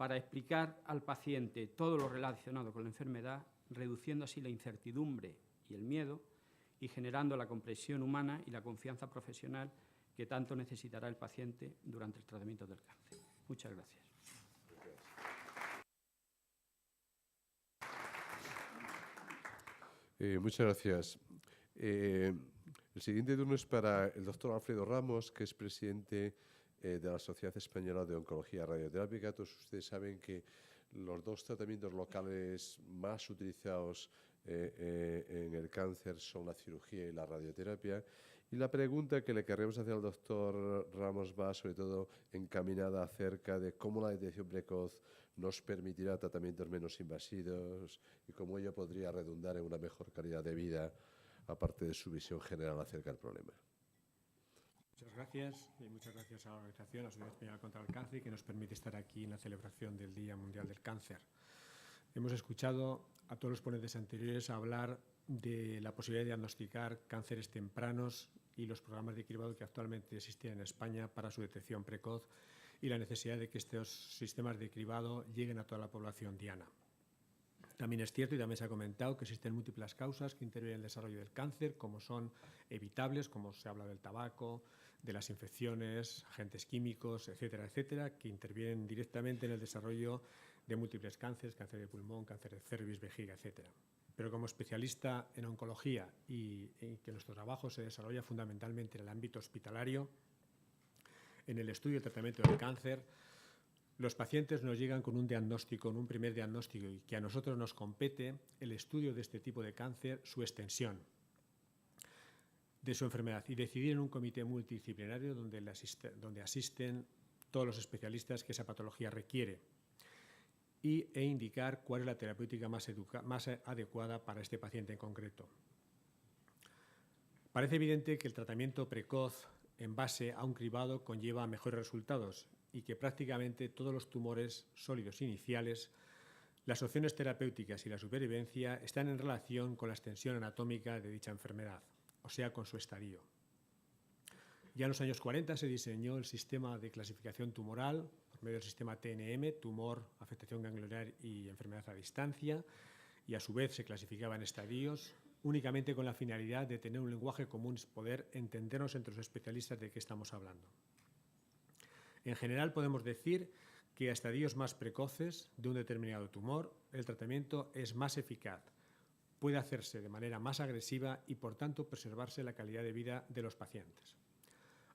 para explicar al paciente todo lo relacionado con la enfermedad, reduciendo así la incertidumbre y el miedo y generando la comprensión humana y la confianza profesional que tanto necesitará el paciente durante el tratamiento del cáncer. Muchas gracias. Muchas gracias. El siguiente turno es para el doctor Alfredo Ramos, que es presidente de la Sociedad Española de Oncología Radioterápica. Todos ustedes saben que los dos tratamientos locales más utilizados en el cáncer son la cirugía y la radioterapia. Y la pregunta que le queremos hacer al doctor Ramos va sobre todo encaminada acerca de cómo la detección precoz nos permitirá tratamientos menos invasivos y cómo ello podría redundar en una mejor calidad de vida, aparte de su visión general acerca del problema. Muchas gracias y muchas gracias a la organización, a la Sociedad Española contra el Cáncer, que nos permite estar aquí en la celebración del Día Mundial del Cáncer. Hemos escuchado a todos los ponentes anteriores hablar de la posibilidad de diagnosticar cánceres tempranos y los programas de cribado que actualmente existen en España para su detección precoz y la necesidad de que estos sistemas de cribado lleguen a toda la población diana. También es cierto y también se ha comentado que existen múltiples causas que intervienen en el desarrollo del cáncer, como son evitables, como se habla del tabaco, de las infecciones, agentes químicos, etcétera, etcétera, que intervienen directamente en el desarrollo de múltiples cánceres, cáncer de pulmón, cáncer de cervix, vejiga, etcétera. Pero como especialista en oncología y que nuestro trabajo se desarrolla fundamentalmente en el ámbito hospitalario, en el estudio y tratamiento del cáncer, los pacientes nos llegan con un diagnóstico, con un primer diagnóstico, y que a nosotros nos compete el estudio de este tipo de cáncer, su extensión de su enfermedad y decidir en un comité multidisciplinario donde asisten todos los especialistas que esa patología requiere e indicar cuál es la terapéutica más adecuada para este paciente en concreto. Parece evidente que el tratamiento precoz en base a un cribado conlleva mejores resultados y que prácticamente todos los tumores sólidos iniciales, las opciones terapéuticas y la supervivencia están en relación con la extensión anatómica de dicha enfermedad, o sea, con su estadio. Ya en los años 40 se diseñó el sistema de clasificación tumoral por medio del sistema TNM, tumor, afectación ganglionar y enfermedad a distancia, y a su vez se clasificaba en estadios, únicamente con la finalidad de tener un lenguaje común, poder entendernos entre los especialistas de qué estamos hablando. En general podemos decir que a estadios más precoces de un determinado tumor el tratamiento es más eficaz, puede hacerse de manera más agresiva y por tanto preservarse la calidad de vida de los pacientes.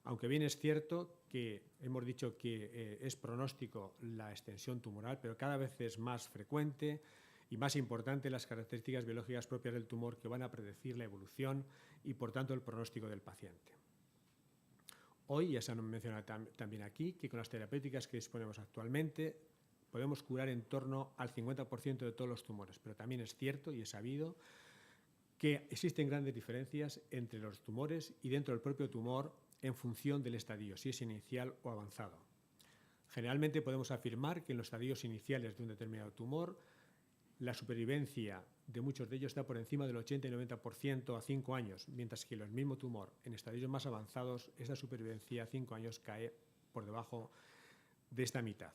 Aunque bien es cierto que hemos dicho que es pronóstico la extensión tumoral, pero cada vez es más frecuente y más importante las características biológicas propias del tumor que van a predecir la evolución y por tanto el pronóstico del paciente. Hoy, ya se han mencionado también aquí, que con las terapéuticas que disponemos actualmente podemos curar en torno al 50% de todos los tumores, pero también es cierto y es sabido que existen grandes diferencias entre los tumores y dentro del propio tumor en función del estadio, si es inicial o avanzado. Generalmente podemos afirmar que en los estadios iniciales de un determinado tumor la supervivencia de muchos de ellos está por encima del 80 y 90% a 5 años, mientras que en el mismo tumor, en estadios más avanzados, esta supervivencia a 5 años cae por debajo de esta mitad.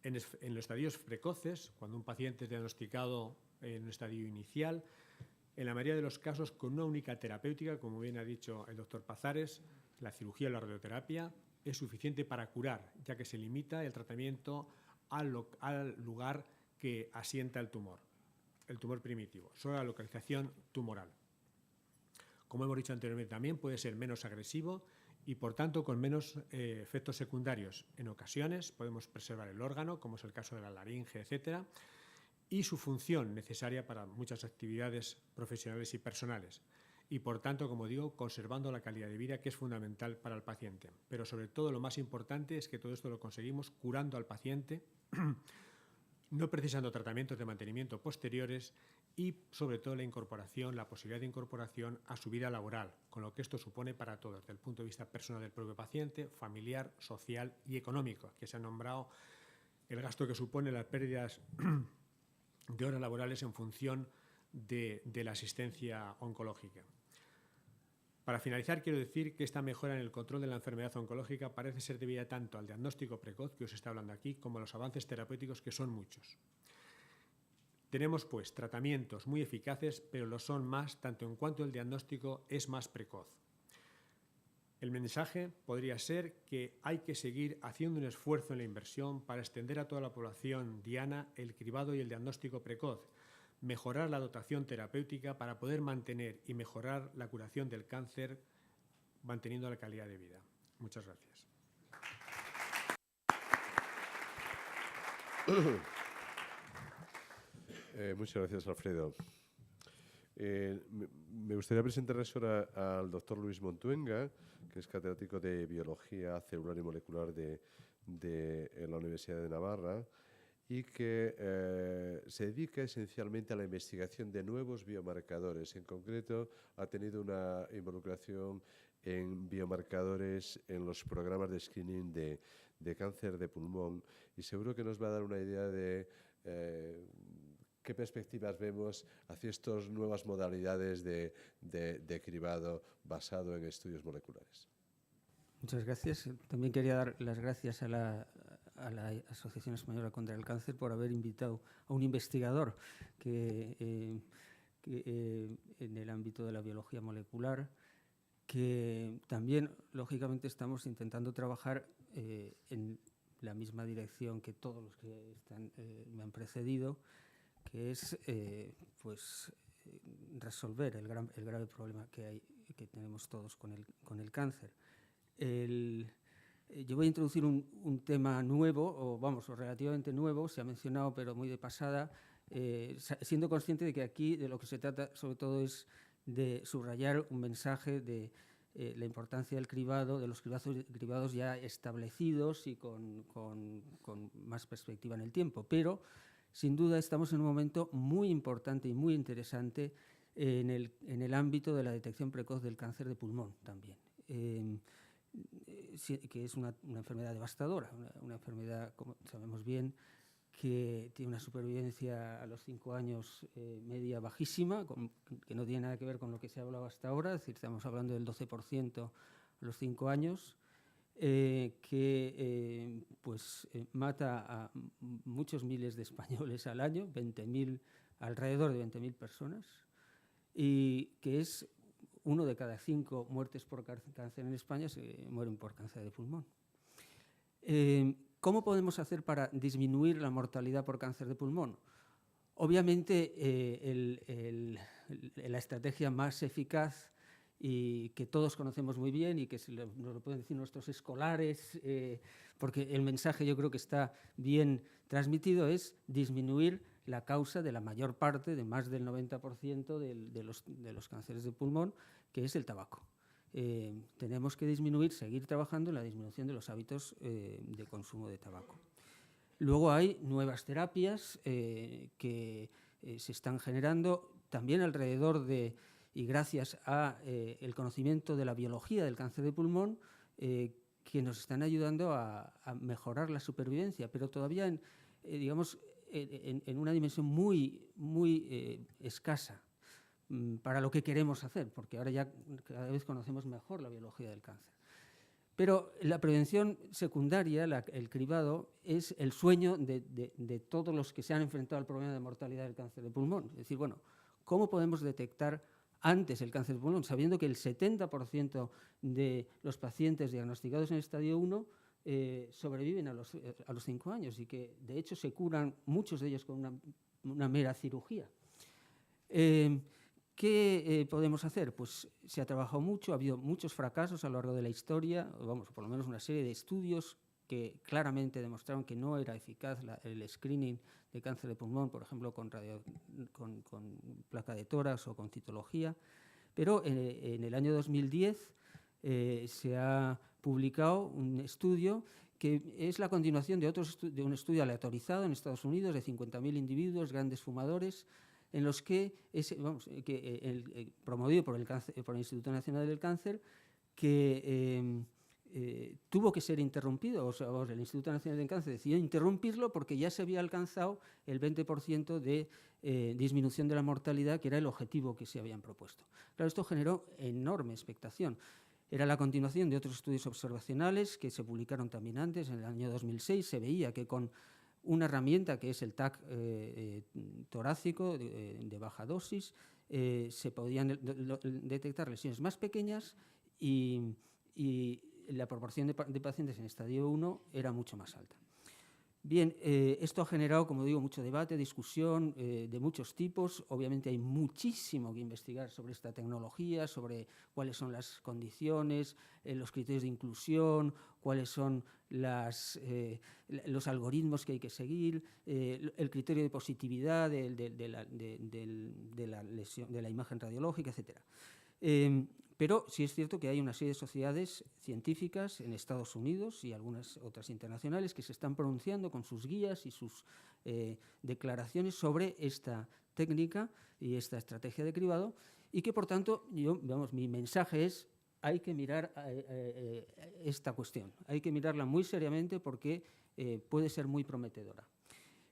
En los estadios precoces, cuando un paciente es diagnosticado en un estadio inicial, en la mayoría de los casos con una única terapéutica, como bien ha dicho el doctor Pazares, la cirugía o la radioterapia, es suficiente para curar, ya que se limita el tratamiento al lugar que asienta el tumor primitivo, solo la localización tumoral. Como hemos dicho anteriormente, también puede ser menos agresivo y, por tanto, con menos efectos secundarios. En ocasiones podemos preservar el órgano, como es el caso de la laringe, etcétera, y su función necesaria para muchas actividades profesionales y personales. Y, por tanto, como digo, conservando la calidad de vida, que es fundamental para el paciente. Pero, sobre todo, lo más importante es que todo esto lo conseguimos curando al paciente, no precisando tratamientos de mantenimiento posteriores y, sobre todo, la posibilidad de incorporación a su vida laboral, con lo que esto supone para todos, desde el punto de vista personal del propio paciente, familiar, social y económico, que se ha nombrado el gasto que supone las pérdidas de horas laborales en función de la asistencia oncológica. Para finalizar, quiero decir que esta mejora en el control de la enfermedad oncológica parece ser debida tanto al diagnóstico precoz que os está hablando aquí, como a los avances terapéuticos, que son muchos. Tenemos, pues, tratamientos muy eficaces, pero lo son más tanto en cuanto el diagnóstico es más precoz. El mensaje podría ser que hay que seguir haciendo un esfuerzo en la inversión para extender a toda la población diana el cribado y el diagnóstico precoz, mejorar la dotación terapéutica para poder mantener y mejorar la curación del cáncer, manteniendo la calidad de vida. Muchas gracias. Muchas gracias, Alfredo. Me gustaría presentarles ahora al doctor Luis Montuenga, que es catedrático de Biología Celular y Molecular de la Universidad de Navarra y que se dedica esencialmente a la investigación de nuevos biomarcadores. En concreto, ha tenido una involucración en biomarcadores en los programas de screening de cáncer de pulmón y seguro que nos va a dar una idea de qué perspectivas vemos hacia estas nuevas modalidades de cribado basado en estudios moleculares. Muchas gracias. También quería dar las gracias a la Asociación Española contra el Cáncer por haber invitado a un investigador que en el ámbito de la biología molecular, que también, lógicamente, estamos intentando trabajar en la misma dirección que todos los que me han precedido, que es resolver el grave problema que tenemos todos con el cáncer. Yo voy a introducir un tema nuevo, o relativamente nuevo, se ha mencionado, pero muy de pasada, siendo consciente de que aquí de lo que se trata sobre todo es de subrayar un mensaje de la importancia del cribado, de los cribados ya establecidos y con más perspectiva en el tiempo. Pero, sin duda, estamos en un momento muy importante y muy interesante en el ámbito de la detección precoz del cáncer de pulmón también. Que es una enfermedad devastadora, una enfermedad, como sabemos bien, que tiene una supervivencia a los 5 años media bajísima, que no tiene nada que ver con lo que se ha hablado hasta ahora, es decir, estamos hablando del 12% a los 5 años, que mata a muchos miles de españoles al año, alrededor de 20.000 personas, y que es 1 de cada 5 muertes por cáncer en España se mueren por cáncer de pulmón. ¿Cómo podemos hacer para disminuir la mortalidad por cáncer de pulmón? Obviamente, la estrategia más eficaz y que todos conocemos muy bien y que nos lo pueden decir nuestros escolares, porque el mensaje yo creo que está bien transmitido, es disminuir la causa de la mayor parte, de más del 90% de los cánceres de pulmón, que es el tabaco. Tenemos que seguir trabajando en la disminución de los hábitos de consumo de tabaco. Luego hay nuevas terapias que se están generando también alrededor y gracias al conocimiento de la biología del cáncer de pulmón, que nos están ayudando a mejorar la supervivencia, pero todavía en una dimensión muy, muy escasa para lo que queremos hacer, porque ahora ya cada vez conocemos mejor la biología del cáncer. Pero la prevención secundaria, el cribado, es el sueño de todos los que se han enfrentado al problema de mortalidad del cáncer de pulmón. Es decir, bueno, ¿cómo podemos detectar antes el cáncer de pulmón, sabiendo que el 70% de los pacientes diagnosticados en estadio 1 sobreviven a los 5 años y que, de hecho, se curan muchos de ellos con una mera cirugía? ¿Qué podemos hacer? Pues se ha trabajado mucho, ha habido muchos fracasos a lo largo de la historia, por lo menos una serie de estudios que claramente demostraron que no era eficaz el screening de cáncer de pulmón, por ejemplo, con placa de tórax o con citología. Pero en el año 2010 se ha publicado un estudio que es la continuación de un estudio aleatorizado en Estados Unidos de 50.000 individuos, grandes fumadores, en los promovido por el Instituto Nacional del Cáncer, que tuvo que ser interrumpido. O sea, el Instituto Nacional del Cáncer decidió interrumpirlo porque ya se había alcanzado el 20% de disminución de la mortalidad, que era el objetivo que se habían propuesto. Claro, esto generó enorme expectación. Era la continuación de otros estudios observacionales que se publicaron también antes. En el año 2006 se veía que con una herramienta que es el TAC torácico de baja dosis se podían detectar lesiones más pequeñas y la proporción de pacientes en estadio 1 era mucho más alta. Bien, esto ha generado, como digo, mucho debate, discusión de muchos tipos. Obviamente hay muchísimo que investigar sobre esta tecnología, sobre cuáles son las condiciones, los criterios de inclusión, cuáles son los algoritmos que hay que seguir, el criterio de positividad de la imagen radiológica, etc. Pero sí es cierto que hay una serie de sociedades científicas en Estados Unidos y algunas otras internacionales que se están pronunciando con sus guías y sus declaraciones sobre esta técnica y esta estrategia de cribado, y que, por tanto, mi mensaje es: hay que mirar esta cuestión, hay que mirarla muy seriamente porque puede ser muy prometedora.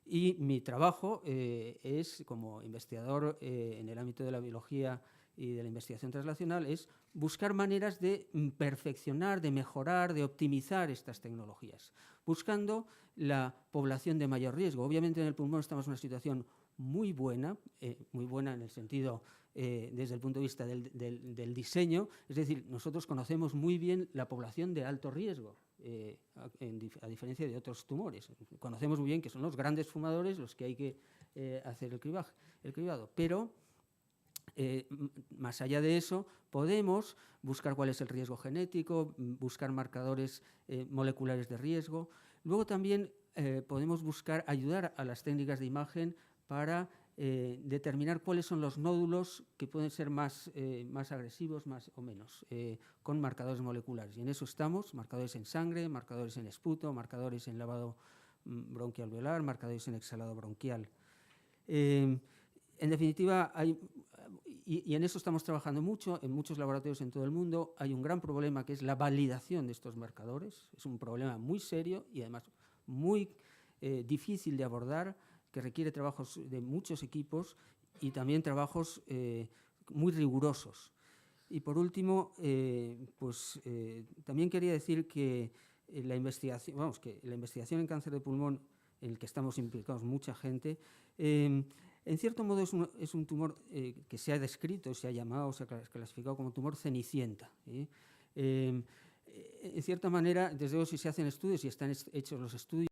Y mi trabajo es, como investigador en el ámbito de la biología y de la investigación translacional, es buscar maneras de perfeccionar, de mejorar, de optimizar estas tecnologías, buscando la población de mayor riesgo. Obviamente en el pulmón estamos en una situación muy buena en el sentido, desde el punto de vista del diseño, es decir, nosotros conocemos muy bien la población de alto riesgo, a diferencia de otros tumores. Conocemos muy bien que son los grandes fumadores los que hay que hacer el cribado, pero más allá de eso, podemos buscar cuál es el riesgo genético, buscar marcadores moleculares de riesgo. Luego también podemos ayudar a las técnicas de imagen para determinar cuáles son los nódulos que pueden ser más agresivos, más o menos, con marcadores moleculares. Y en eso estamos: marcadores en sangre, marcadores en esputo, marcadores en lavado bronquial alveolar, marcadores en exhalado bronquial. En definitiva, y en eso estamos trabajando mucho, en muchos laboratorios en todo el mundo. Hay un gran problema, que es la validación de estos marcadores. Es un problema muy serio y además muy difícil de abordar, que requiere trabajos de muchos equipos y también trabajos muy rigurosos. Y por último, también quería decir que la investigación en cáncer de pulmón, en el que estamos implicados mucha gente, en cierto modo es un tumor que se ha descrito, se ha llamado, se ha clasificado como tumor cenicienta. En cierta manera, desde luego, si se hacen estudios y están hechos los estudios,